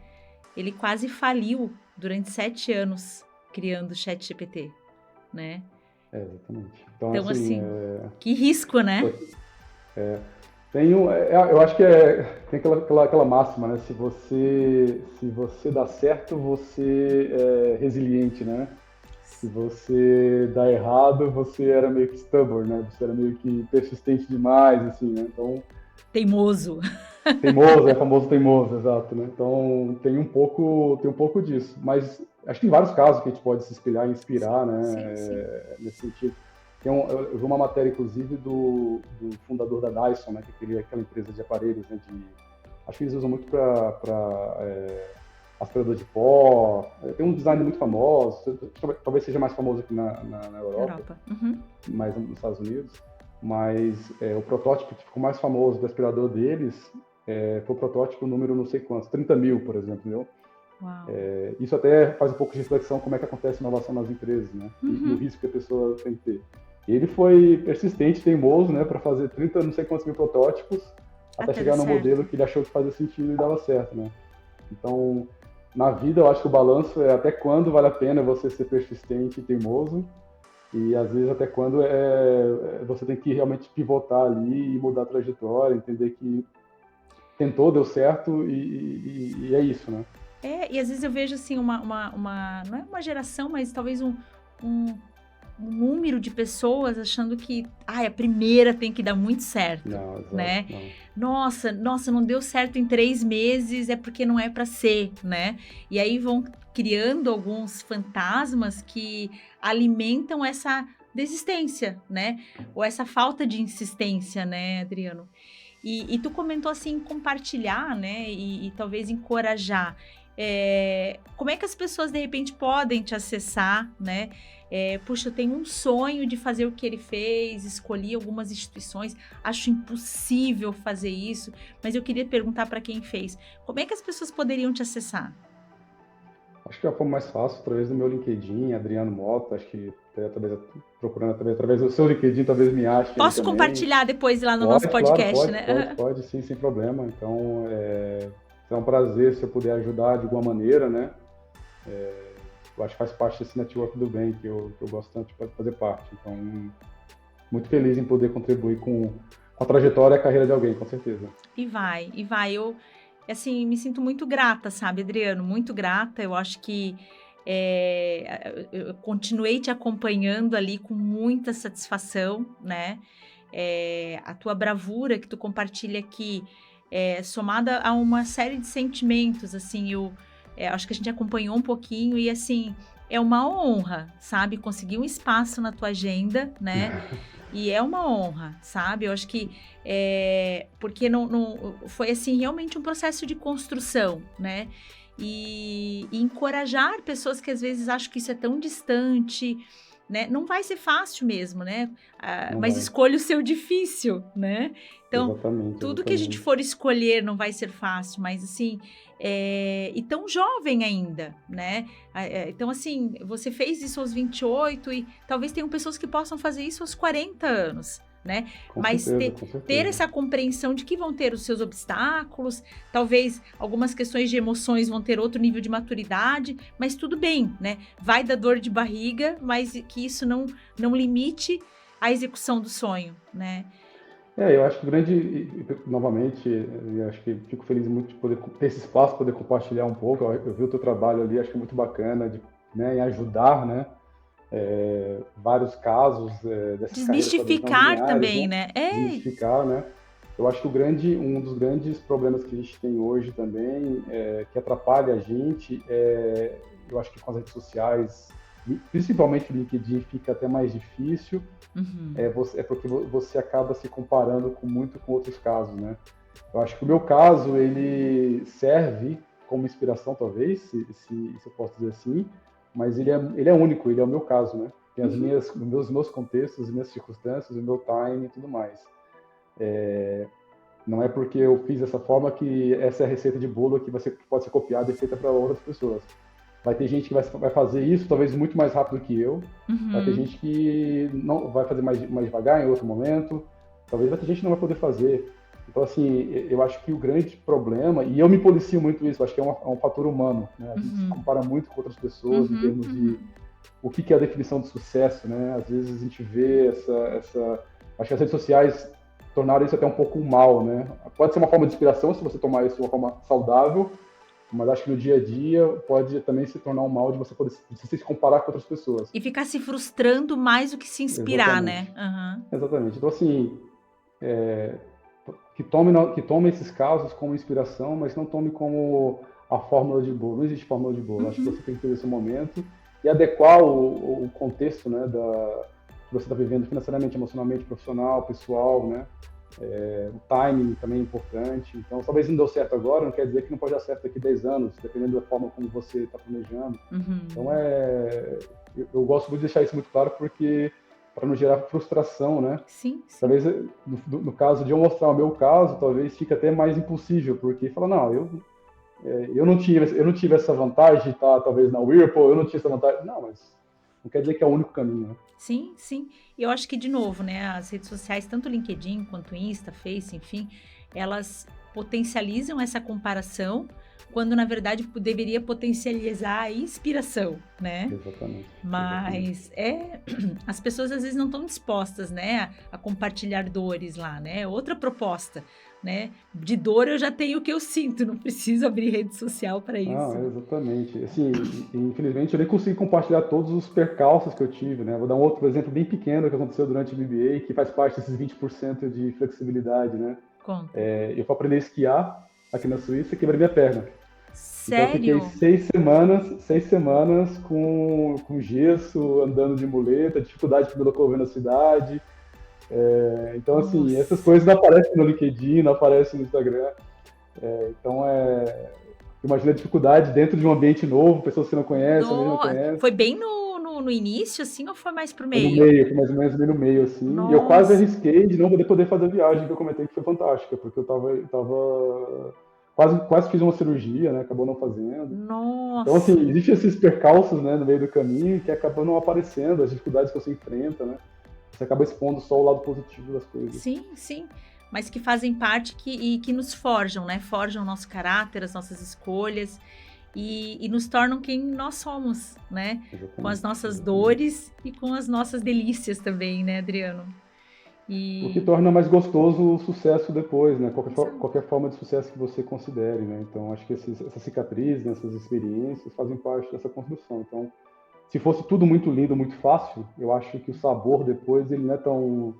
Speaker 1: Ele quase faliu durante 7 anos criando o ChatGPT, né?
Speaker 2: Exatamente. Então,
Speaker 1: Então,
Speaker 2: assim,
Speaker 1: que risco, né?
Speaker 2: eu acho que tem aquela máxima, né? Se você dá certo, você é resiliente, né? Se você dá errado, você era meio que stubborn, né? Você era meio que persistente demais, assim, né? Então,
Speaker 1: Teimoso.
Speaker 2: teimoso, é famoso teimoso, exato, né? Então, tem um pouco disso. Mas acho que tem vários casos que a gente pode se espelhar e inspirar, né?
Speaker 1: Sim.
Speaker 2: Nesse sentido. Eu vi uma matéria, inclusive, do fundador da Dyson, né? Que é aquela empresa de aparelhos, né? Acho que eles usam muito para aspirador de pó. Tem um design muito famoso, talvez seja mais famoso aqui na Europa.
Speaker 1: Uhum.
Speaker 2: Mais nos Estados Unidos. Mas o protótipo que ficou mais famoso do aspirador deles foi o protótipo número não sei quantos, 30 mil, por exemplo, entendeu?
Speaker 1: Uau.
Speaker 2: Isso até faz um pouco de reflexão como é que acontece a inovação nas empresas, né?
Speaker 1: Uhum.
Speaker 2: E o risco que a pessoa tem que ter. Ele foi persistente, teimoso, né, para fazer 30 não sei quantos mil protótipos, até chegar no modelo que ele achou que fazia sentido e dava certo, né? Então, na vida, eu acho que o balanço é até quando vale a pena você ser persistente e teimoso, e às vezes até quando você tem que realmente pivotar ali e mudar a trajetória, entender que tentou, deu certo e é isso, né?
Speaker 1: E às vezes eu vejo assim não é uma geração, mas talvez um número de pessoas achando que a primeira tem que dar muito certo,
Speaker 2: não, exato,
Speaker 1: né?
Speaker 2: Não.
Speaker 1: Nossa, não deu certo em 3 meses, é porque não é para ser, né? E aí vão criando alguns fantasmas que alimentam essa desistência, né? Ou essa falta de insistência, né, Adriano? E tu comentou assim, compartilhar, né? E talvez encorajar. Como é que as pessoas, de repente, podem te acessar, né? Puxa, eu tenho um sonho de fazer o que ele fez, escolhi algumas instituições, acho impossível fazer isso, mas eu queria perguntar para quem fez. Como é que as pessoas poderiam te acessar?
Speaker 2: Acho que a forma mais fácil, através do meu LinkedIn, Adriano Mota, acho que talvez procurando através do seu LinkedIn, talvez me ache.
Speaker 1: Posso compartilhar depois lá no nosso podcast,
Speaker 2: claro,
Speaker 1: né?
Speaker 2: Pode, sim, sem problema. Então, é um prazer se eu puder ajudar de alguma maneira, né? Eu acho que faz parte desse network do bem, que eu gosto tanto de fazer parte. Então, muito feliz em poder contribuir com a trajetória e a carreira de alguém, com certeza.
Speaker 1: E vai. Eu, assim, me sinto muito grata, sabe, Adriano? Muito grata. Eu acho que eu continuei te acompanhando ali com muita satisfação, né? A tua bravura que tu compartilha aqui, somada a uma série de sentimentos, assim, eu acho que a gente acompanhou um pouquinho e, assim, é uma honra, sabe? Conseguir um espaço na tua agenda, né? E é uma honra, sabe? Eu acho que porque não foi, assim, realmente um processo de construção, né? E encorajar pessoas que às vezes acham que isso é tão distante, né? Não vai ser fácil mesmo, né?
Speaker 2: Não
Speaker 1: Mas
Speaker 2: vai.
Speaker 1: escolha o seu difícil, né? Então,
Speaker 2: Exatamente,
Speaker 1: tudo que a gente
Speaker 2: exatamente.
Speaker 1: for escolher não vai ser fácil, mas assim, e tão jovem ainda, né? Então, assim, você fez isso aos 28 e talvez tenham pessoas que possam fazer isso aos 40 anos, né?
Speaker 2: Com
Speaker 1: Mas
Speaker 2: certeza, com
Speaker 1: ter
Speaker 2: certeza.
Speaker 1: essa compreensão de que vão ter os seus obstáculos, talvez algumas questões de emoções vão ter outro nível de maturidade, mas tudo bem, né? Vai dar dor de barriga, mas que isso não limite a execução do sonho, né?
Speaker 2: Eu acho que novamente, eu acho que fico feliz muito de poder ter esse espaço, poder compartilhar um pouco. Eu vi o teu trabalho ali, acho que é muito bacana, né, em ajudar, né, vários casos dessas carreiras talvez não
Speaker 1: Desmistificar
Speaker 2: lineares,
Speaker 1: também,
Speaker 2: né,
Speaker 1: né?
Speaker 2: desmistificar, né. Eu acho que um dos grandes problemas que a gente tem hoje também, que atrapalha a gente, eu acho que com as redes sociais, principalmente o LinkedIn, fica até mais difícil,
Speaker 1: Uhum,
Speaker 2: é porque você acaba se comparando muito com outros casos, né? Eu acho que o meu caso, ele serve como inspiração, talvez, se eu posso dizer assim, mas ele é único, ele é o meu caso, né? Tem
Speaker 1: uhum,
Speaker 2: os meus contextos, as minhas circunstâncias, o meu time e tudo mais. Não é porque eu fiz dessa forma que essa é a receita de bolo que pode ser copiada e feita para outras pessoas. Vai ter gente que vai fazer isso talvez muito mais rápido que eu. Vai ter
Speaker 1: uhum,
Speaker 2: gente que não vai fazer mais devagar em outro momento. Talvez vai ter gente que não vai poder fazer. Então, assim, eu acho que o grande problema, e eu me policio muito isso, acho que é um fator humano, né? A gente se
Speaker 1: uhum,
Speaker 2: compara muito com outras pessoas em
Speaker 1: uhum,
Speaker 2: termos de
Speaker 1: uhum.
Speaker 2: o que é a definição de sucesso, né? Às vezes a gente vê acho que as redes sociais tornaram isso até um pouco mal, né? Pode ser uma forma de inspiração se você tomar isso de uma forma saudável, mas acho que no dia a dia pode também se tornar um mal de você se comparar com outras pessoas.
Speaker 1: E ficar se frustrando mais do que se inspirar,
Speaker 2: Exatamente.
Speaker 1: né? Aham.
Speaker 2: Exatamente. Então, assim, que tome esses casos como inspiração, mas não tome como a fórmula de bolo. Não existe fórmula de bolo. Acho que
Speaker 1: Uhum.
Speaker 2: você tem que ter esse momento e adequar o contexto, né, que você está vivendo financeiramente, emocionalmente, profissional, pessoal, né? O timing também é importante. Então, talvez não deu certo agora, não quer dizer que não pode dar certo daqui a 10 anos, dependendo da forma como você está planejando. Então,
Speaker 1: Uhum.
Speaker 2: eu gosto muito de deixar isso muito claro porque para não gerar frustração, né?
Speaker 1: Sim, sim.
Speaker 2: Talvez no caso de eu mostrar o meu caso, talvez fique até mais impossível, porque fala, não, eu não tive essa vantagem de estar talvez na Whirlpool, eu não tive essa vantagem. Não, mas não quer dizer que é o único caminho, né?
Speaker 1: Sim, sim. E eu acho que, de novo, né, as redes sociais, tanto o LinkedIn quanto o Insta, Face, enfim, elas potencializam essa comparação, quando na verdade deveria potencializar a inspiração, né?
Speaker 2: Exatamente, exatamente.
Speaker 1: Mas as pessoas às vezes não estão dispostas, né, a compartilhar dores lá, né? Outra proposta, né? De dor eu já tenho o que eu sinto, não preciso abrir rede social para
Speaker 2: Ah,
Speaker 1: isso.
Speaker 2: exatamente. Assim, infelizmente eu nem consegui compartilhar todos os percalços que eu tive, né? Vou dar um outro exemplo bem pequeno que aconteceu durante o MBA, que faz parte desses 20% de flexibilidade, né?
Speaker 1: Conta.
Speaker 2: Eu fui aprender a esquiar aqui na Suíça e quebrei minha perna. Então eu fiquei
Speaker 1: Sério?
Speaker 2: 6 semanas com gesso, andando de muleta, dificuldade para me locomover na cidade. Então, assim, essas
Speaker 1: Nossa.
Speaker 2: coisas não aparecem no LinkedIn, não aparecem no Instagram. Então, imagina a dificuldade dentro de um ambiente novo, pessoas que você não conhece, alguém que não
Speaker 1: No...
Speaker 2: conhece.
Speaker 1: Foi bem no início, assim, ou foi mais pro
Speaker 2: Foi no
Speaker 1: meio?
Speaker 2: meio, foi mais ou menos ali no meio, assim. E eu quase
Speaker 1: Nossa.
Speaker 2: arrisquei de não poder fazer a viagem que eu comentei que foi fantástica, porque quase fiz uma cirurgia, né? Acabou não fazendo. Então, assim,
Speaker 1: Nossa.
Speaker 2: existem esses percalços, né, no meio do caminho que acabam não aparecendo, as dificuldades que você enfrenta, né? Você acaba expondo só o lado positivo das coisas.
Speaker 1: Sim, sim. Mas que fazem parte e que nos forjam, né? Forjam o nosso caráter, as nossas escolhas e nos tornam quem nós somos, né? Com as
Speaker 2: Exatamente,
Speaker 1: nossas
Speaker 2: exatamente.
Speaker 1: dores e com as nossas delícias também, né, Adriano?
Speaker 2: O que
Speaker 1: E.
Speaker 2: torna mais gostoso o sucesso depois, né?
Speaker 1: Exato.
Speaker 2: Qualquer forma de sucesso que você considere, né? Então, acho que essas cicatrizes, né, essas experiências fazem parte dessa construção. Então, se fosse tudo muito lindo, muito fácil, eu acho que o sabor depois ele não é tão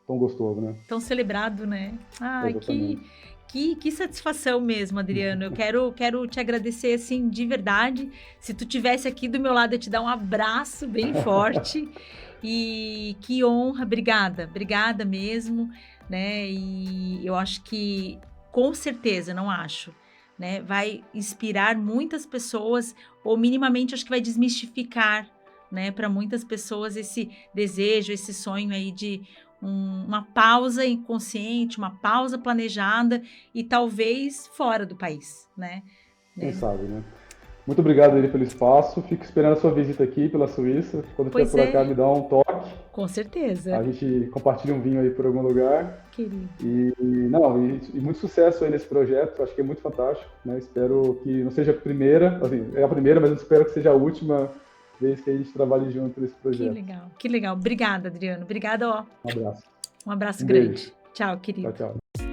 Speaker 2: gostoso, né?
Speaker 1: Tão celebrado, né? Ai,
Speaker 2: Exatamente.
Speaker 1: que satisfação mesmo, Adriano. Eu quero te agradecer, assim, de verdade. Se tu tivesse aqui do meu lado, eu te dar um abraço bem forte. E que honra, obrigada mesmo, né? E eu acho que, com certeza, não acho, né? Vai inspirar muitas pessoas, ou minimamente acho que vai desmistificar, né? Para muitas pessoas esse desejo, esse sonho aí de uma pausa inconsciente, uma pausa planejada e talvez fora do país, né?
Speaker 2: Quem sabe, né? Muito obrigado aí pelo espaço. Fico esperando a sua visita aqui pela Suíça. Quando estiver por cá, me dá um toque.
Speaker 1: Com certeza.
Speaker 2: A gente compartilha um vinho aí por algum lugar.
Speaker 1: Querido.
Speaker 2: E muito sucesso aí nesse projeto. Acho que é muito fantástico, né? Espero que não seja a primeira, assim, é a primeira, mas eu espero que seja a última vez que a gente trabalhe junto nesse projeto.
Speaker 1: Que legal, que legal. Obrigada, Adriano. Obrigada, ó.
Speaker 2: Um abraço.
Speaker 1: Um abraço
Speaker 2: Um
Speaker 1: grande.
Speaker 2: beijo.
Speaker 1: Tchau, querido.
Speaker 2: Tchau, tchau.